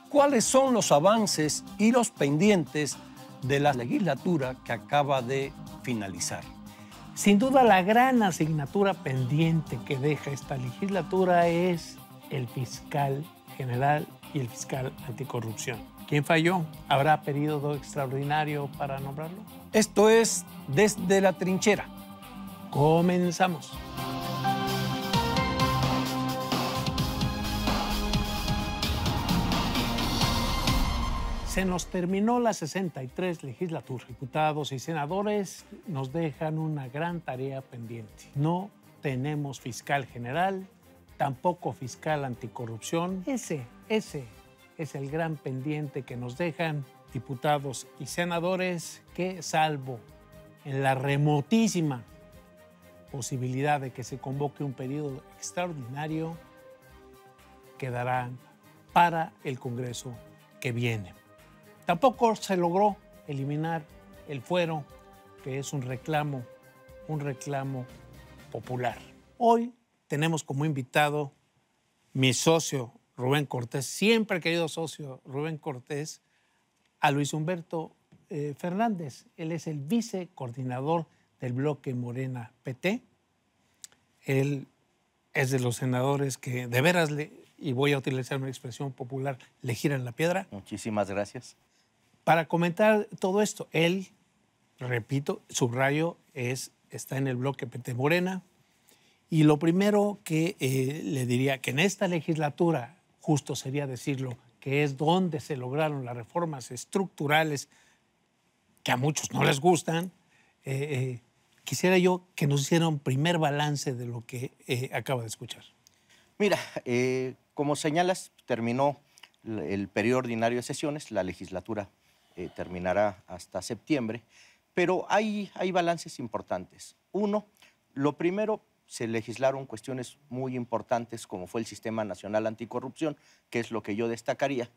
¿Cuáles son los avances y los pendientes de la legislatura que acaba de finalizar? Sin duda, la gran asignatura pendiente que deja esta legislatura es el fiscal general y el fiscal anticorrupción. ¿Quién falló? ¿Habrá periodo extraordinario para nombrarlo? Esto es Desde la Trinchera. Comenzamos. Se nos terminó la 63 legislatura. Diputados y senadores nos dejan una gran tarea pendiente. No tenemos fiscal general, tampoco fiscal anticorrupción. Ese es el gran pendiente que nos dejan diputados y senadores que, salvo en la remotísima posibilidad de que se convoque un periodo extraordinario, quedarán para el Congreso que viene. Tampoco se logró eliminar el fuero, que es un reclamo popular. Hoy tenemos como invitado mi socio Rubén Cortés, siempre querido socio Rubén Cortés, a Luis Humberto Fernández. Él es el vicecoordinador del bloque Morena PT. Él es de los senadores que de veras, y voy a utilizar una expresión popular, le giran la piedra. Muchísimas gracias. Para comentar todo esto, él, repito, subrayo, está en el bloque PT Morena. Y lo primero que le diría que en esta legislatura, justo sería decirlo, que es donde se lograron las reformas estructurales que a muchos no les gustan, quisiera yo que nos hiciera un primer balance de lo que acaba de escuchar. Mira, como señalas, terminó el periodo ordinario de sesiones, la legislatura terminará hasta septiembre, pero hay balances importantes. Uno, lo primero, se legislaron cuestiones muy importantes como fue el Sistema Nacional Anticorrupción, que es lo que yo destacaría,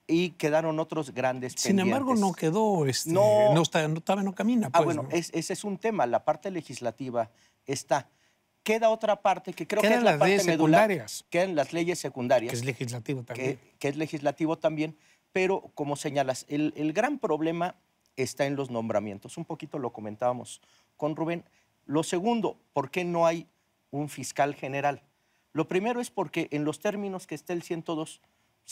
y quedaron otros grandes pendientes. Sin embargo, no quedó, no camina. Pues, bueno, ¿no? Ese es un tema, la parte legislativa está. Queda otra parte que creo que es las la parte leyes medular. secundarias. Quedan las leyes secundarias. Que es legislativo también. Que es legislativo también, pero como señalas, el gran problema está en los nombramientos. Un poquito lo comentábamos con Rubén. Lo segundo, ¿por qué no hay un fiscal general? Lo primero es porque en los términos que está el 102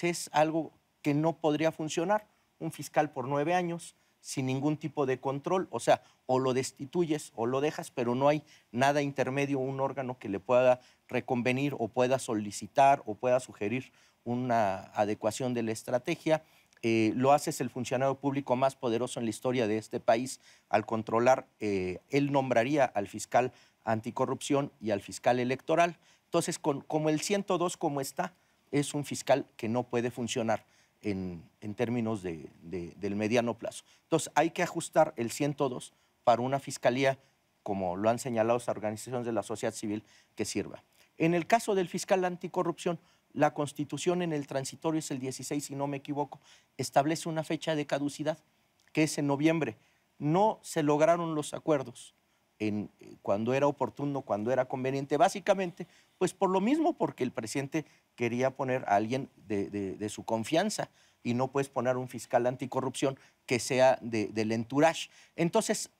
es algo que no podría funcionar. Un fiscal por 9 años, sin ningún tipo de control, o sea, o lo destituyes o lo dejas, pero no hay nada intermedio, un órgano que le pueda reconvenir o pueda solicitar o pueda sugerir una adecuación de la estrategia. Lo haces el funcionario público más poderoso en la historia de este país al controlar, él nombraría al fiscal anticorrupción y al fiscal electoral. Entonces, como el 102 como está, es un fiscal que no puede funcionar en términos del mediano plazo. Entonces, hay que ajustar el 102 para una fiscalía, como lo han señalado las organizaciones de la sociedad civil, que sirva. En el caso del fiscal anticorrupción, la Constitución en el transitorio es el 16, si no me equivoco, establece una fecha de caducidad, que es en noviembre. No se lograron los acuerdos cuando era oportuno, cuando era conveniente, básicamente, pues por lo mismo, porque el presidente quería poner a alguien de su confianza y no puedes poner un fiscal anticorrupción que sea del entourage. Entonces,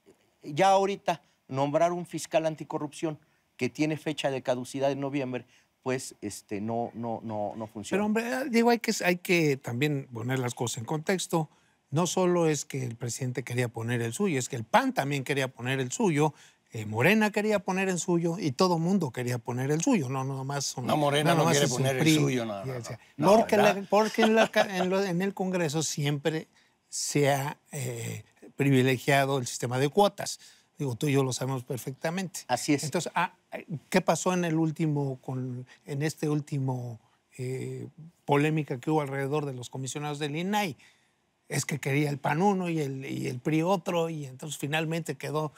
ya ahorita nombrar un fiscal anticorrupción que tiene fecha de caducidad en noviembre, pues no funciona. Pero, hombre, digo, hay que también poner las cosas en contexto. No solo es que el presidente quería poner el suyo, es que el PAN también quería poner el suyo, Morena quería poner el suyo y todo el mundo quería poner el suyo. Morena no quiere poner el suyo. Porque en el Congreso siempre se ha privilegiado el sistema de cuotas. Digo, tú y yo lo sabemos perfectamente. Así es. Entonces, ¿qué pasó en este último polémica que hubo alrededor de los comisionados del INAI? Es que quería el PAN uno y el PRI otro, y entonces finalmente quedó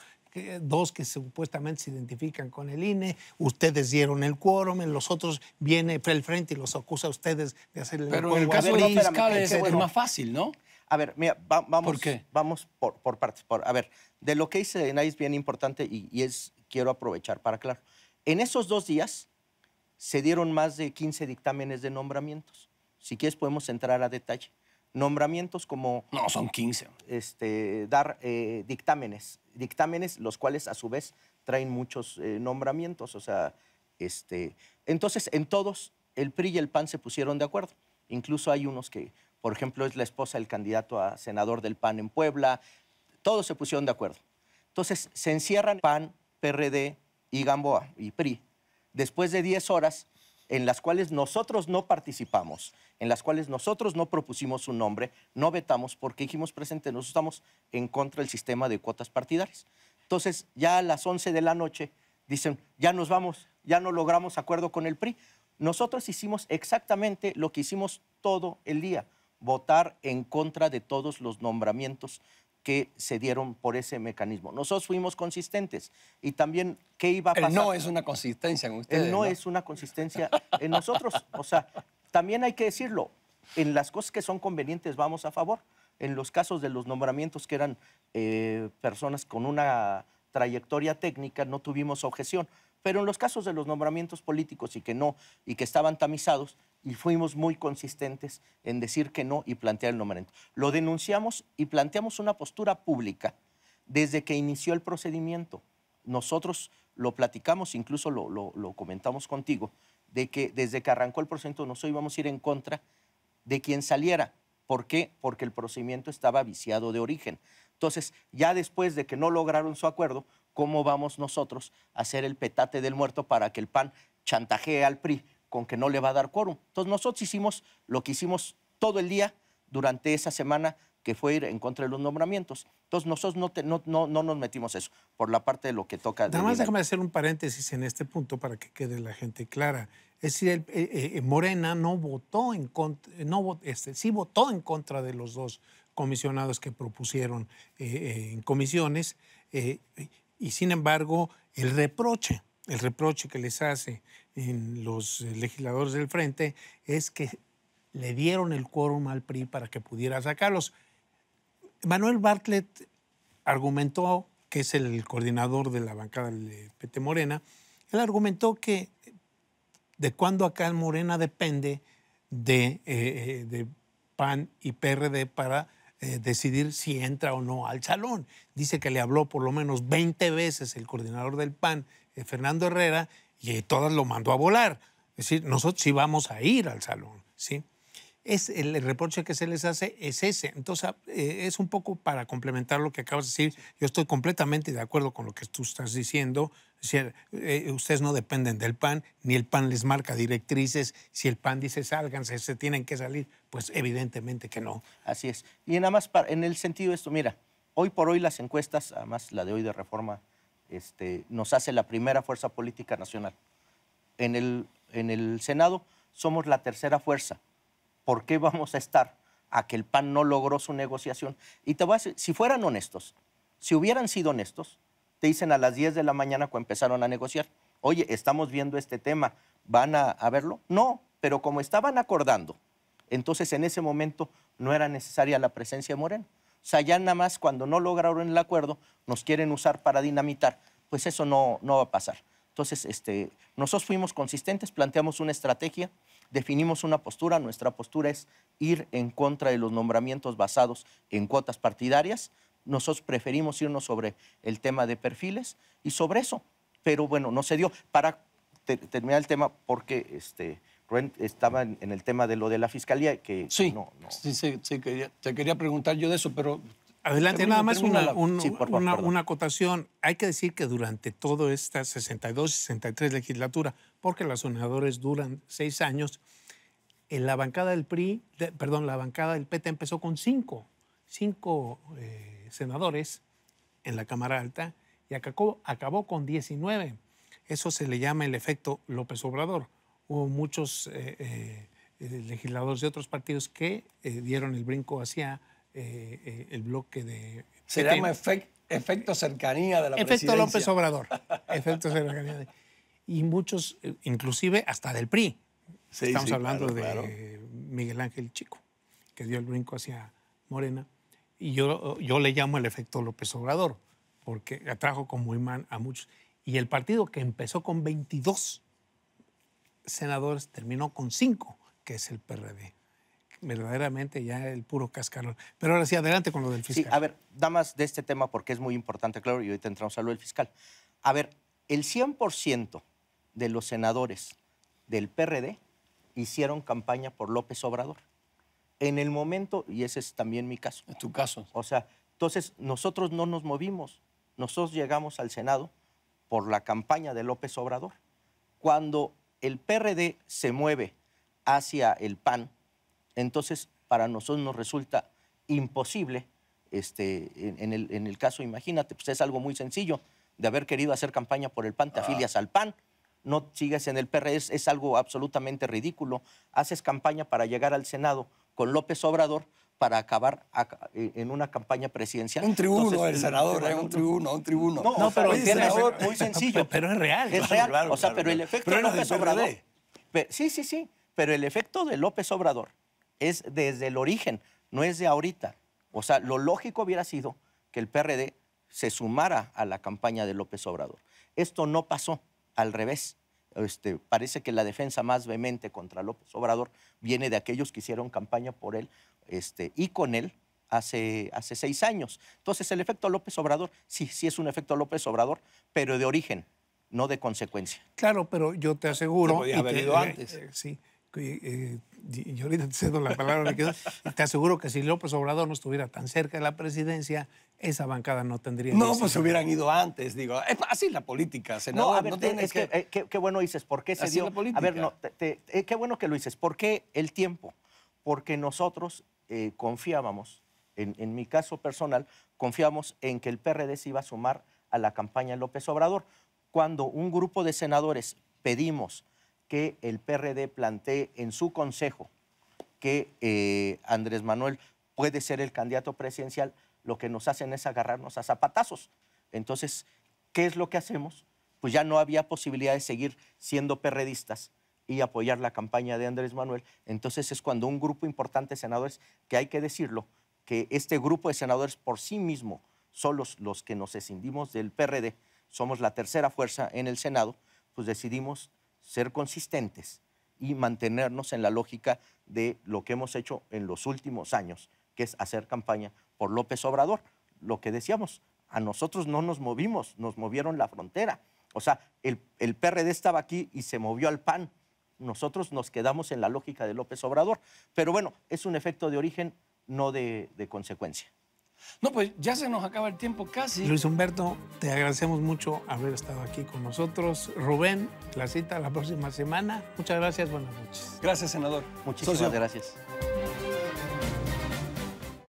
dos que supuestamente se identifican con el INE. Ustedes dieron el quórum, en los otros viene el frente y los acusa a ustedes de hacerle el quórum. Pero en el caso de los fiscales es más fácil, ¿no? A ver, mira, vamos, ¿Por qué? Vamos por partes. A ver, de lo que dice Denay es bien importante y quiero aprovechar para aclarar. En esos 2 días se dieron más de 15 dictámenes de nombramientos. O Si quieres podemos entrar a detalle. Nombramientos como... No, son 15. Dar dictámenes, los cuales a su vez traen muchos nombramientos. O sea, entonces en todos el PRI y el PAN se pusieron de acuerdo. Incluso hay unos que, por ejemplo, es la esposa del candidato a senador del PAN en Puebla. Todos se pusieron de acuerdo. Entonces se encierran PAN, PRD y Gamboa y PRI. Después de 10 horas en las cuales nosotros no participamos, en las cuales nosotros no propusimos un nombre, no vetamos porque dijimos presente, nosotros estamos en contra del sistema de cuotas partidarias. Entonces, ya a las 11 de la noche dicen, ya nos vamos, ya no logramos acuerdo con el PRI. Nosotros hicimos exactamente lo que hicimos todo el día, votar en contra de todos los nombramientos que se dieron por ese mecanismo. Nosotros fuimos consistentes y también, ¿qué iba a pasar? El no es una consistencia en ustedes, El no es una consistencia en nosotros. O sea, también hay que decirlo, en las cosas que son convenientes vamos a favor. En los casos de los nombramientos que eran personas con una trayectoria técnica no tuvimos objeción. Pero en los casos de los nombramientos políticos y que estaban tamizados, y fuimos muy consistentes en decir que no y plantear el nombramiento. Lo denunciamos y planteamos una postura pública desde que inició el procedimiento. Nosotros lo platicamos, incluso lo comentamos contigo, de que desde que arrancó el procedimiento nosotros íbamos a ir en contra de quien saliera. ¿Por qué? Porque el procedimiento estaba viciado de origen. Entonces, ya después de que no lograron su acuerdo, ¿cómo vamos nosotros a hacer el petate del muerto para que el PAN chantajee al PRI con que no le va a dar quórum? Entonces, nosotros hicimos lo que hicimos todo el día durante esa semana, que fue ir en contra de los nombramientos. Entonces, nosotros no nos metimos eso, por la parte de lo que toca. Nada más déjame hacer un paréntesis en este punto para que quede la gente clara. Es decir, Morena no votó en contra, sí votó en contra de los dos comisionados que propusieron en comisiones, y sin embargo, el reproche que les hace en los legisladores del Frente es que le dieron el quórum al PRI para que pudiera sacarlos. Manuel Bartlett argumentó, que es el coordinador de la bancada del PT Morena, él argumentó que de cuando acá en Morena depende de PAN y PRD para decidir si entra o no al salón. Dice que le habló por lo menos 20 veces el coordinador del PAN, Fernando Herrera, y todas lo mandó a volar. Es decir, nosotros sí vamos a ir al salón, ¿sí? El reproche que se les hace es ese. Entonces, es un poco para complementar lo que acabas de decir. Yo estoy completamente de acuerdo con lo que tú estás diciendo. Es decir, ustedes no dependen del PAN, ni el PAN les marca directrices. Si el PAN dice sálganse, se tienen que salir, pues evidentemente que no. Así es. Y nada más en el sentido de esto, mira, hoy por hoy las encuestas, además la de hoy de Reforma, nos hace la primera fuerza política nacional. En el Senado somos la tercera fuerza. ¿Por qué vamos a estar a que el PAN no logró su negociación? Y te voy a decir, si fueran honestos, si hubieran sido honestos, te dicen a las 10 de la mañana cuando empezaron a negociar, oye, estamos viendo este tema, ¿van a verlo? No, pero como estaban acordando, entonces en ese momento no era necesaria la presencia de Morena. O sea, ya nada más cuando no lograron el acuerdo, nos quieren usar para dinamitar, pues eso no va a pasar. Entonces, nosotros fuimos consistentes, planteamos una estrategia, definimos una postura. Nuestra postura es ir en contra de los nombramientos basados en cuotas partidarias. Nosotros preferimos irnos sobre el tema de perfiles y sobre eso. Pero bueno, no se dio. Para terminar el tema, porque Rubén estaba en el tema de lo de la fiscalía, que sí, no. Sí, te quería preguntar yo de eso, pero... Adelante, nada más Sí, por favor, una acotación. Hay que decir que durante toda esta 62 y 63 legislatura, porque los senadores duran 6 años, en la bancada del la bancada del PT empezó con 5 senadores en la Cámara Alta y acabó con 19. Eso se le llama el efecto López Obrador. Hubo muchos legisladores de otros partidos que dieron el brinco hacia el bloque de... Se llama efecto cercanía de la presidencia. Efecto López Obrador. Efecto cercanía. Y muchos, inclusive hasta del PRI. Sí, Estamos sí, hablando claro. de Miguel Ángel Chico, que dio el brinco hacia Morena. Y yo le llamo el efecto López Obrador, porque atrajo como imán a muchos. Y el partido que empezó con 22 senadores terminó con 5, que es el PRD. verdaderamente ya el puro cascarón. Pero ahora sí, adelante con lo del fiscal. Sí, a ver, nada más de este tema porque es muy importante, claro, y ahorita entramos a lo del fiscal. A ver, el 100% de los senadores del PRD hicieron campaña por López Obrador. En el momento, y ese es también mi caso. Es tu caso. O sea, entonces nosotros no nos movimos. Nosotros llegamos al Senado por la campaña de López Obrador. Cuando el PRD se mueve hacia el PAN, entonces para nosotros nos resulta imposible, en el caso, imagínate, pues es algo muy sencillo, de haber querido hacer campaña por el PAN, te afilias al PAN, no sigues en el PRD, es algo absolutamente ridículo. Haces campaña para llegar al Senado con López Obrador para acabar en una campaña presidencial. Un tribuno, entonces, el senador, un tribuno. No, pero oye, tiene senador, muy sencillo. Pero es real. Es real, o sea, pero el efecto Pero de era del López Obrador... PRD. Sí, pero el efecto de López Obrador es desde el origen, no es de ahorita. O sea, lo lógico hubiera sido que el PRD se sumara a la campaña de López Obrador. Esto no pasó, al revés. Parece que la defensa más vehemente contra López Obrador viene de aquellos que hicieron campaña por él y con él hace 6 años. Entonces, el efecto López Obrador, sí es un efecto López Obrador, pero de origen, no de consecuencia. Claro, pero yo te aseguro... Se podía haber ido antes. Sí. Y ahorita te cedo la palabra, me quedo. Te aseguro que si López Obrador no estuviera tan cerca de la presidencia, esa bancada no tendría... No, pues se hubieran ido antes, digo. Es así la política, senador. No, a ver, no tiene qué bueno dices, ¿por qué se Así dio? la política. A ver, no, qué bueno que lo dices. ¿Por qué el tiempo? Porque nosotros confiábamos, en mi caso personal, confiábamos en que el PRD se iba a sumar a la campaña de López Obrador. Cuando un grupo de senadores pedimos que el PRD plantee en su consejo que Andrés Manuel puede ser el candidato presidencial, lo que nos hacen es agarrarnos a zapatazos. Entonces, ¿qué es lo que hacemos? Pues ya no había posibilidad de seguir siendo perredistas y apoyar la campaña de Andrés Manuel. Entonces es cuando un grupo importante de senadores, que hay que decirlo, que este grupo de senadores por sí mismo son los que nos escindimos del PRD, somos la tercera fuerza en el Senado, pues decidimos ser consistentes y mantenernos en la lógica de lo que hemos hecho en los últimos años, que es hacer campaña por López Obrador. Lo que decíamos, a nosotros no nos movimos, nos movieron la frontera. O sea, el PRD estaba aquí y se movió al PAN. Nosotros nos quedamos en la lógica de López Obrador. Pero bueno, es un efecto de origen, no de consecuencia. No, pues ya se nos acaba el tiempo casi. Luis Humberto, te agradecemos mucho haber estado aquí con nosotros. Rubén, la cita la próxima semana. Muchas gracias, buenas noches. Gracias, senador. Muchísimas Socio. gracias.